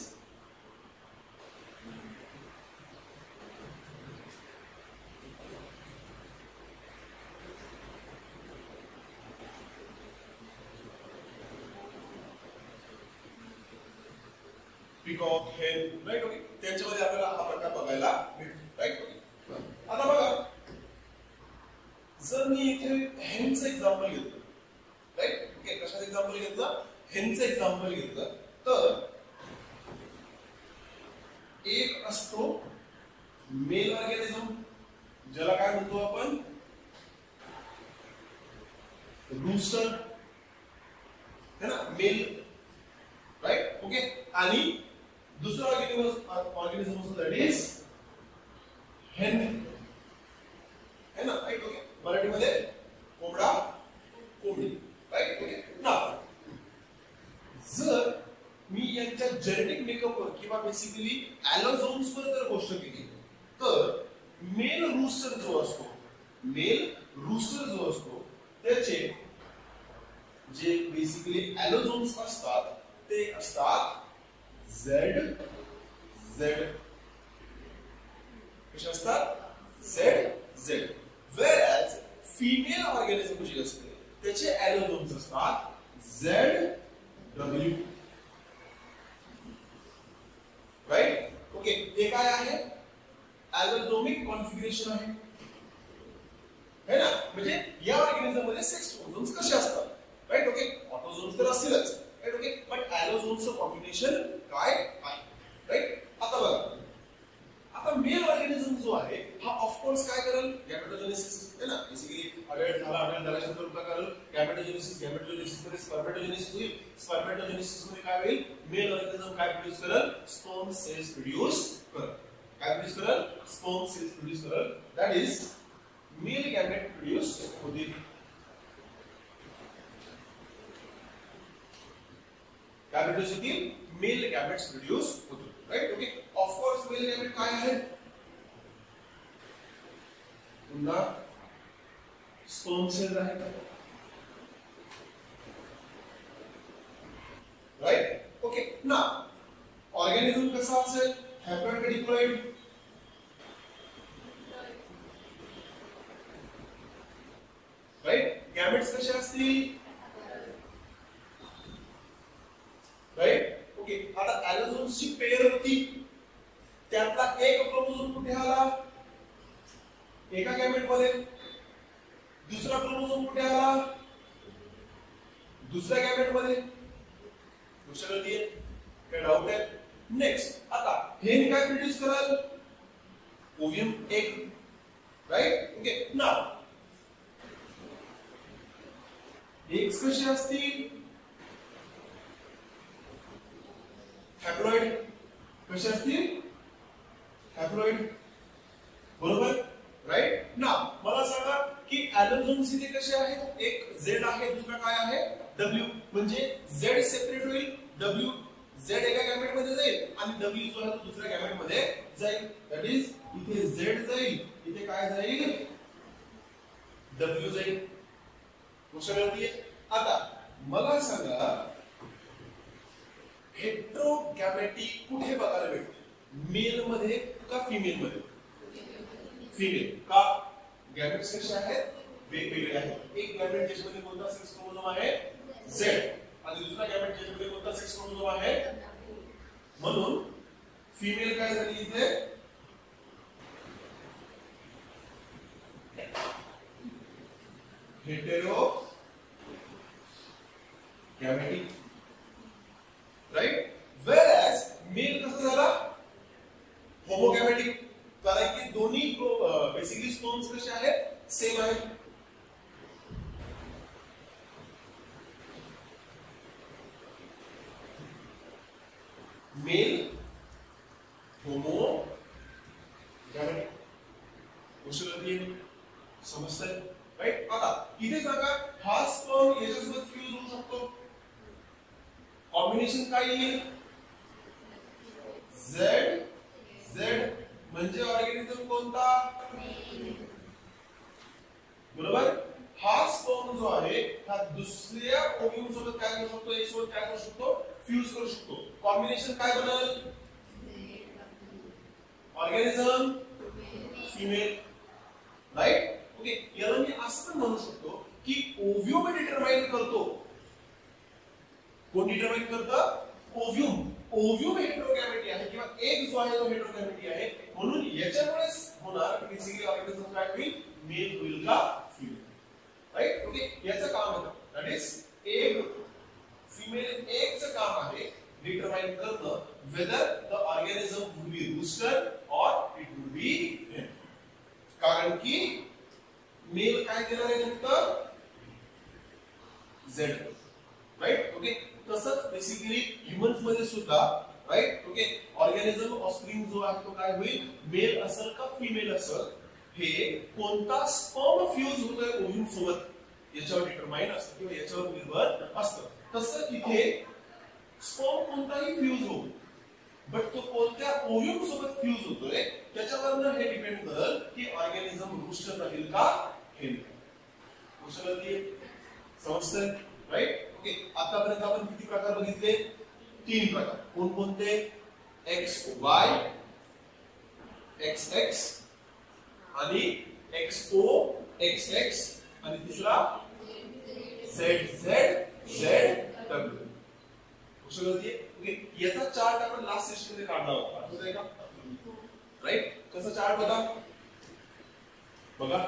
Speaker 1: peacock hen. Right. Okay. त्यांच्यामध्ये आपल्याला हा प्रकार बघायला भेटतो. राईट. ओके. आता बघा जर मी इथे हेनचं एक्झाम्पल घेतलं. राईट. ओके. कशाचं एक्झाम्पल घेतलं? हेनचं एक्झाम्पल घेतलं तर एक असतो मेल ऑर्गॅनिझम ज्याला काय म्हणतो आपण? रूस्टर है ना. मेल. राईट. ओके. आणि दुसरा ऑर्गॅनिझम असतो दॅट इज हेन है ना. राईट. ओके. मराठीमध्ये कोंबडा कोंबडी. राईट. ओके. नाउ जर मी यांच्या जेनेटिक मेकअपवर किंवा बेसिकली ॲलोझोम्सवर जर गोष्ट केली तर मेल रूस्टर जो असतो त्याचे जे बेसिकली ॲलोझोम्स असतात ते असतात ZZ. कसे असतात? ZZ. whereas female ऑर्गॅनिझम जी असते त्याचे ॲलोझोम्स असतात ZW. राईट. ओके. हे काय आहे? ॲलोझोमिक कॉन्फिगरेशन आहे है ना. म्हणजे या ऑर्गॅनिझम मध्ये सेक्स क्रोमोझोम्स कसे असतात? राईट. ओके. ऑटोझोम्स तर असतीलच. राईट. ओके. पण ॲलोझोम्सचं कॉम्बिनेशन काय आहे? राईट. आता बघा आता मेल ऑर्गॅनिझम जो आहे हा ऑफकोर्स काय करेल? गॅमेटोजेनेसिस है ना. बेसिकली अडल्ट झाल्याच्या नंतर काय करेल? गॅमेटोजेनेसिस मध्ये स्पर्मेटोजेनेसिस होईल. स्पर्मेटोजेनेसिस मध्ये काय होईल? मेल ऑर्गॅनिझम काय प्रोड्यूस करेल? स्पर्म सेल्स प्रोड्यूस करेल. काय प्रोड्यूस करेल? स्पर्म सेल्स प्रोड्यूस करेल. That is male gamete produce होतील. काय प्रोड्यूस होतील? मेल गॅमेट्स प्रोड्यूस होतील. Right. Okay. Of course male gamete काय आहे? पुन्हा स्पर्म सेल आहे. राईट. ओके. ना ऑर्गॅनिझम कसा असेल? हॅप्लॉइड का डिप्लॉइड? राईट. गॅमेट्स कसे असतील? राईट. ओके. आता ॲलोझोम्सची पेयर होती त्यातला एक गॅमेट मध्ये दुसरा क्रोमोझोम कुठे आला? दुसऱ्या गॅमेट मध्ये. क्वेश्चन आहे काय डाऊट आहे? नेक्स्ट आता हे काय प्रोड्यूस कराल? Ovum egg, right? Okay, now eggs कसे असतील? हॅप्लॉइड. कसे असतील? हॅप्लॉइड, बरोबर, राईट? नाउ मला सांगा की ॲलोझोम्स इथे कसे आहेत? एक झेड आहे, दुसरा काय आहे? डब्ल्यू. म्हणजे झेड सेपरेट होईल, डब्ल्यू झेड एका गॅमेट मध्ये जाईल आणि डब्ल्यू जो आहे तो दुसऱ्या गॅमेट मध्ये जाईल. दॅट इज इथे झेड जाईल, इथे काय जाईल? डब्ल्यू जाईल. गोष्ट कळली? आता मला सांगा हेटेरोगॅमेटी कुठे बघायला भेटते? मेल मध्ये का फिमेल मध्ये? फिमेल. का? गॅमेट्स कसे आहेत? वेगवेगळे आहेत. एक गॅमेट ज्याच्यामध्ये कोणता सेक्स क्रोमोझोम आहे? झेड. आणि दुसरा गॅमेट ज्याच्यामध्ये कोणता सेक्स क्रोमोझोम आहे? म्हणून फिमेल काय झाली इथे? हेटेरोगॅमेटिक, राईट? व्हेअरएज मेल कसं झाला? होमोगॅमेटिक. कारण की दोन्ही बेसिकली स्टोन्स कसे आहेत? सेम आहेत. मेल होमोगॅमेटिक. गोष्ट कळली? समजतंय, राईट? आता इथे सांगा हा स्पर्म याच्यासोबत फ्यूज होऊ शकतो. कॉम्बिनेशन काय येईल? Z Z. म्हणजे ऑर्गॅनिझम कोणता? बरोबर. हा स्पर्म जो आहे हा दुसऱ्या ओव्ह्यूम सोबत काय करू शकतो? एक सोबत काय करू शकतो? फ्यूज करू शकतो. कॉम्बिनेशन काय बनेल? Organism female, right? ओके, याला मी असं पण म्हणू शकतो की ओव्ह्यूम डिटरमाइन करतो. कोण डिटरमाइन करतं? ओव्ह्यूम. ओव्ह्यूम हेटेरोगॅमेटी आहे किंवा एग जो आहे तो हेटेरोगॅमेटी आहे. म्हणून याच्यामुळेच होणार बेसिकली ऑर्गॅनिझम काय होईल? मेल होईल का फिमेल, राईट? ओके, याचं काम आहे दॅट इज एग फिमेल एगचं काम आहे डिटरमाइन करणं whether the organism would be rooster or it would be hen. कारण की मेल काय देणार आहे? फक्त झेड, राईट? ओके, तसंच बेसिकली ह्यूमन्स मध्ये सुद्धा, राईट? ओके, ऑर्गॅनिझम ऑफस्प्रिंग जो आहे तो काय होईल? मेल असेल का फिमेल असेल हे कोणता स्पर्म फ्यूज होतोय ओव्ह्यूम सोबत याच्यावर डिटरमाइन असतं किंवा याच्यावर निर्भर असतं. तसं इथे स्पर्म कोणताही फ्यूज हो, बट तो कोणत्या ओव्ह्यूम सोबत फ्यूज होतोय त्याच्यावरनं हे डिपेंड करेल की ऑर्गॅनिझम रूस्टर राहील का हेन. गोष्ट कळली? समजतंय, राईट? ओके, आतापर्यंत आपण किती प्रकार बघितले? 3 प्रकार. कोणकोणते? एक्स वाय, एक्स एक्स आणि एक्स ओ एक्स एक्स आणि तिसरा झेड झेड झेड डब्ल्यू. गोष्ट कळली? ओके, याचा चार्ट आपण लास्ट सेशन मध्ये काढला होता, आठवतंय का? राईट? कसा चार्ट होता बघा.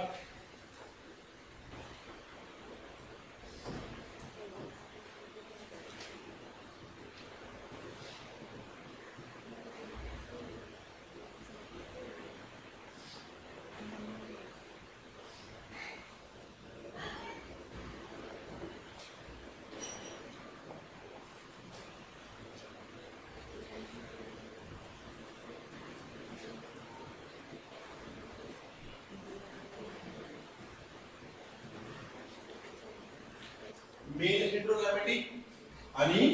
Speaker 1: मेल हेटेरोगॅमेटिक आणि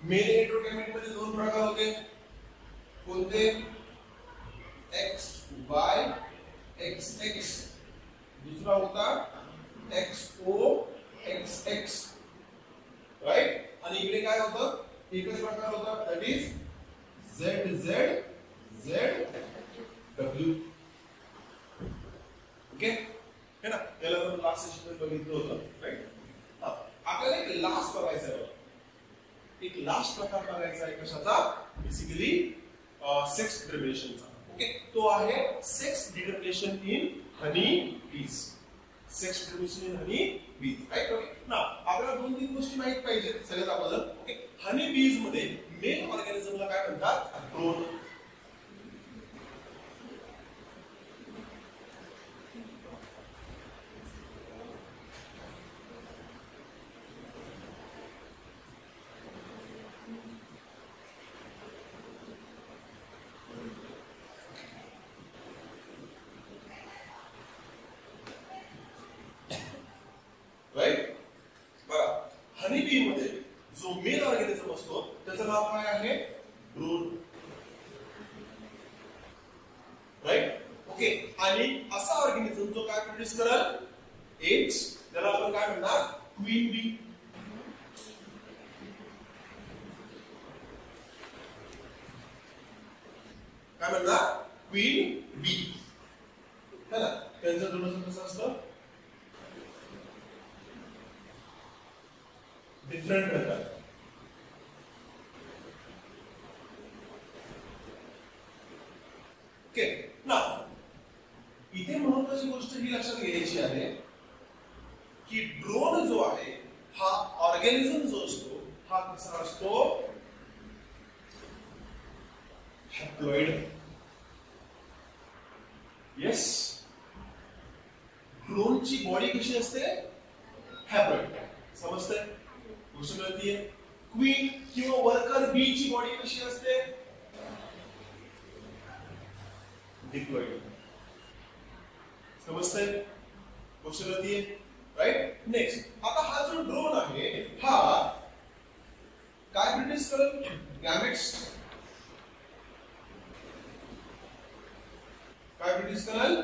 Speaker 1: मेल हेटेरोगॅमेट मध्ये 2 प्रकार होते. कोणते? एक्स वाय एक्स एक्स, दुसरा होता x O X X, right? आणि इकडे काय होतं? एकच प्रकार होता that is Z Z Z W. Okay, है ना? याला आपण लास्ट सेशन मध्ये बघितलं होतं, राईट? आपल्याला एक लास्ट बघायचं आहे. लास्ट प्रकार बघायचा आहे कशाचा, बेसिकली सेक्स डिटर्मिनेशनचा. ओके, तो आहे सेक्स डिटर्मिनेशन इन हनी बीज. सेक्स डिटर्मिनेशन इन हनी बीज, राईट. ओके, ना आपल्याला 2-3 गोष्टी माहित पाहिजेत सगळ्यात अगोदर. ओके, हनी बीज मध्ये मेन ऑर्गॅनिझमला काय म्हणतात, ड्रोन. राईट, बघा हनी बी मध्ये जो मेन ऑर्गॅनिझम असतो त्याचं नाव काय आहे, ड्रोन. राईट. ओके, आणि असा ऑर्गॅनिझम जो काय प्रोड्यूस करेल, एग्स, त्याला आपण काय म्हणणार, क्वीन बी. काय म्हणणार, क्वीन बी. है ना, त्यांचं थोडंसं कसं असतं, डिफरंट प्रकार. ओके, ना इथे महत्वाची गोष्ट ही लक्षात घ्यायची आहे की ड्रोन जो आहे हा ऑर्गॅनिझम जो असतो हा कसा असतो, हॅप्लॉइड. येस, ड्रोनची बॉडी कशी असते, हॅप्लॉइड. समजतंय, गोष्ट कळतीये. क्वीन किंवा वर्कर बी ची बॉडी कशी असते, डिप्लॉइड. समजतंय, गोष्ट कळतीये, राईट. नेक्स्ट, आता हा जो ड्रोन आहे हा काय प्रोड्यूस करेल, गॅमेट्स. काय प्रोड्यूस करेल,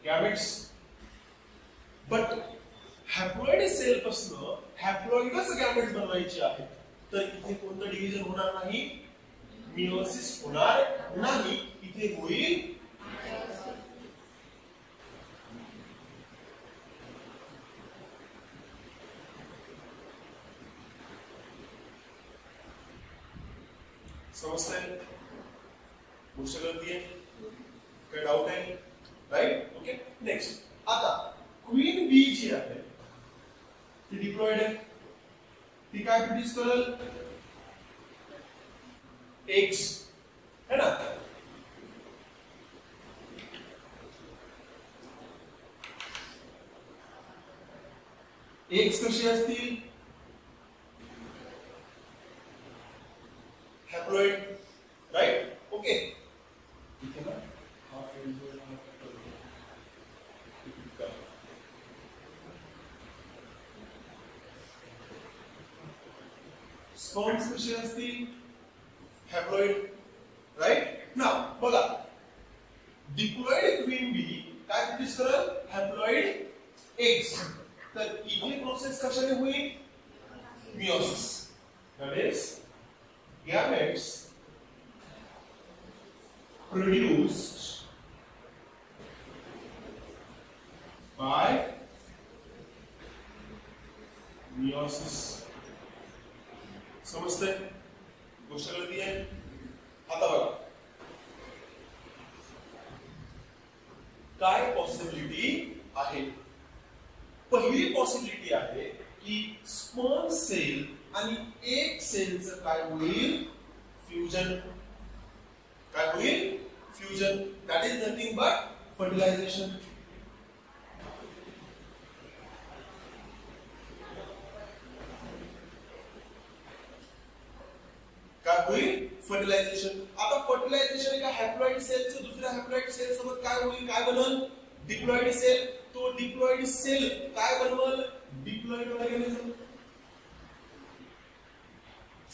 Speaker 1: गॅमेट्स. बट हॅप्लॉइड सेल पासून हॅप्लॉइडच गॅमेट्स बनवायचे आहेत, तर इथे कोणतं डिव्हिजन होणार नाही, मियोसिस होणार नाही. इथे होईल समजतंय, गोष्ट कळतीये, काय डाऊट आहे, राईट. ओके, नेक्स्ट, आता क्वीन बी जी आहे ती डिप्लॉइड आहे, ती काय प्रोड्यूस करेल, एग्स. है ना, एग्स कसे असतील, हॅप्लॉइड. राईट. ओके, इथे ना हा स्पर्म्स कसे असतील, हॅप्लॉइड. राईट. नाव बघा, डिप्लॉइड क्वीन बी काय प्रोड्यूस करेल, हॅप्लॉइड एग्स. तर इथे प्रोसेस कशाने होईल, meiosis. That is gametes produced by meiosis. समजते, गोष्ट कळती आहे. आता बघा काय पॉसिबिलिटी आहे. पहिली पॉसिबिलिटी आहे की स्पर्म सेल आणि एक सेलचं काय होईल, फ्युजन. काय होईल, fusion. That is nothing but fertilization. काय होईल, फर्टिलायझेशन. आता फर्टिलायझेशन एका हॅप्लॉइड सेलचं दुसऱ्या हॅप्लॉइड सेल सोबत काय होईल, काय बनल, डिप्लॉइड सेल. तो डिप्लॉइड सेल काय बनवल, डिप्लॉइड ऑर्गॅनिझम.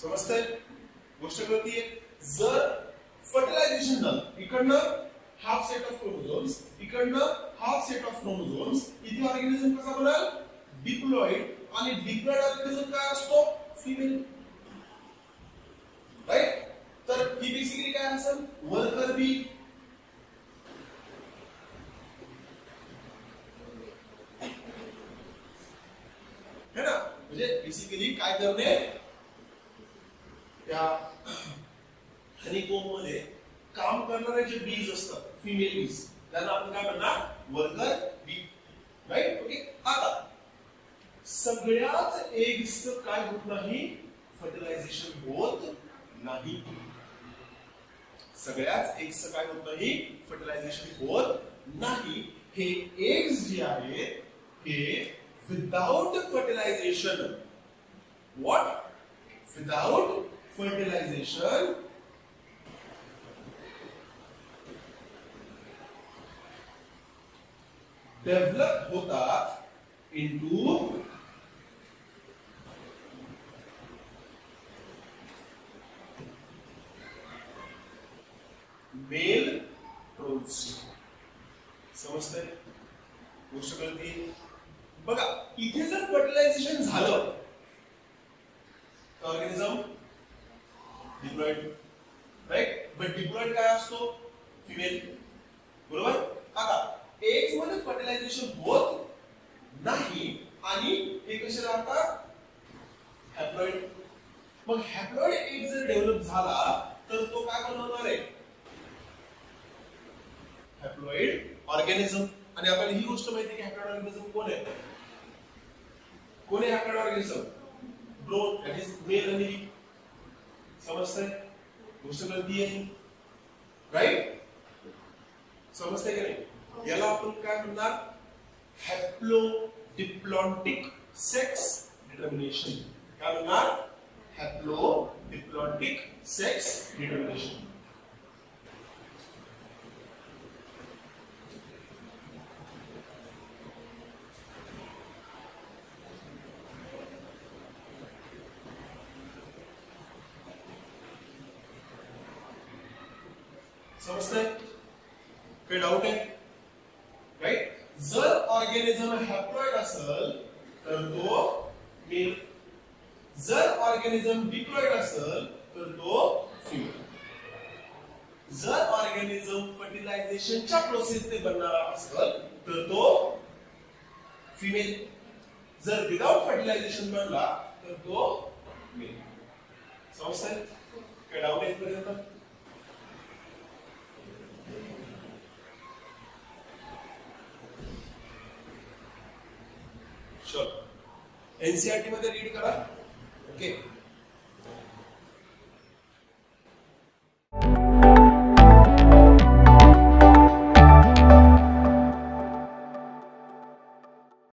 Speaker 1: समजतंय, गोष्ट कळतीये. जर फर्टिलायझेशन झालं, इकडनं हाफ सेट ऑफ क्रोमोझोम्स, इकडनं हाफ सेट ऑफ क्रोमोझोम्स, इथे ऑर्गॅनिझम कसा बनल, डिप्लॉइड. आणि डिप्लॉइड ऑर्गॅनिझम काय असतो, फिमेल. राईट. तर ही बेसिकली काय असेल, वर्कर बी. है ना, म्हणजे बेसिकली काय करणे, त्या हनीकोम मध्ये काम करणारे जे बीज असतात, फिमेल बीज, त्यांना आपण काय म्हणणार, वर्कर बी, राईट. ओके. आता सगळ्याच एग्सचं काय होत नाही, फर्टिलायझेशन होत नाही. सगळ्याच एग्सचं काय होत नाही, फर्टिलायझेशन होत नाही. हे एग्स जे आहेत हे without fertilization, what, without fertilization develop होतात इंटू मेल ट्रोल्स. समजतंय गोष्ट कळती. बघा इथे जर फर्टिलायझेशन झालं organism diploid, right. But diploid काय असतो, फिमेल, बरोबर. आता एग्स मध्ये फर्टिलायझेशन होत नाही आणि हे कसे राहतात, हॅप्लॉइड. मग हॅप्लॉइड एग जर डेव्हलप झाला तर तो काय बनवणार आहे, हॅप्लॉइड ऑर्गॅनिझम. आणि आपल्याला ही गोष्ट माहिती आहे की हॅप्लॉइड ऑर्गॅनिझम कोण आहे, कोण आहे haploid organism, drone, that is mail आणि. समजतंय गोष्ट कळती आहे, राईट. समजतंय की नाही. याला आपण काय म्हणणार, हॅप्लोडिप्लॉन्टिक सेक्स डिटर्मिनेशन. काय म्हणणार, हॅप्लोडिप्लॉन्टिक सेक्स डिटर्मिनेशन. समजतंय, काही डाऊट आहे, राईट. जर ऑर्गॅनिझम हॅप्लॉइड असेल तर तो मेल, जर ऑर्गॅनिझम डिप्लॉइड असेल तर तो फिमेल. जर ऑर्गॅनिझम फर्टिलायझेशनच्या प्रोसेसने बनणारा असेल तर तो फिमेल, जर विदाउट फर्टिलायझेशन बनला तर तो मेल. समजतंय, काही डाऊट आहे इथपर्यंत. एनसीईआरटी मध्ये रीड करा. ओके.